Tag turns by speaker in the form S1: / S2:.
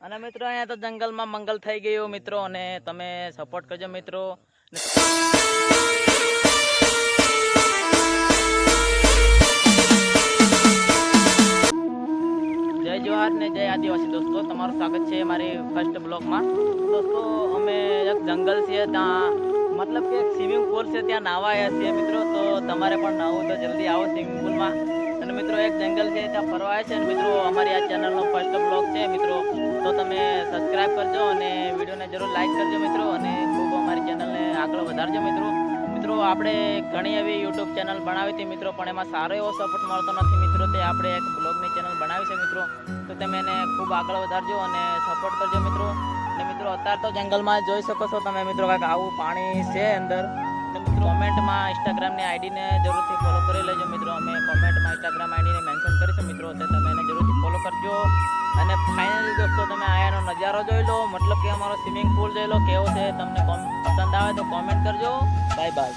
S1: અને મિત્રો અહીંયા તો જંગલમાં મંગલ થઈ ગયું મિત્રો, અને તમે સપોર્ટ કરજો મિત્રો. જય જોહાર ને જય આદિવાસી દોસ્તો, તમારું સ્વાગત છે મારી ફર્સ્ટ બ્લોગમાં. દોસ્તો અમે એક જંગલ છે ત્યાં, મતલબ કે એક સ્વિમિંગ પુલ છે ત્યાં નાહવા આવ્યા છીએ મિત્રો. તો તમારે પણ નાહવું તો જલ્દી આવો સ્વિમિંગ પુલમાં. અને મિત્રો એક જંગલ છે ત્યાં ફરવા આવ્યા છે. અને મિત્રો અમારી આ ચેનલનો ફર્સ્ટ બ્લોગ છે મિત્રો, તો તમે સબસ્ક્રાઈબ કરજો અને વિડીયોને જરૂર લાઈક કરજો મિત્રો, અને ખૂબ અમારી ચેનલને આગળ વધારજો મિત્રો. મિત્રો આપણે ઘણી એવી યુટ્યુબ ચેનલ બનાવી હતી મિત્રો, પણ એમાં સારો એવો સપોર્ટ મળતો નથી મિત્રો. તે આપણે એક બ્લોગની ચેનલ બનાવી છે મિત્રો, તો તમે એને ખૂબ આગળ વધારજો અને સપોર્ટ કરજો મિત્રો. અને મિત્રો અત્યારે તો જંગલમાં જોઈ શકો છો તમે મિત્રો, કાંઈક આવું પાણી છે અંદર. અને મિત્રો કોમેન્ટમાં ઇન્સ્ટાગ્રામની આઈડીને જરૂરથી ફોલો કરી લેજો મિત્રો. અમે કોમેન્ટમાં ઇન્સ્ટાગ્રામ આઈડીને મેન્શન કરીશું મિત્રો, તો તમે એને જરૂરથી ફોલો કરજો. અને ફાઇનલી દોસ્તો તમે આયાનો નજારો જોઈ લો, મતલબ કે અમારો સ્વિમિંગ પુલ જોઈ લો કેવો છે. તમને પસંદ આવે તો કોમેન્ટ કરજો. Bye bye.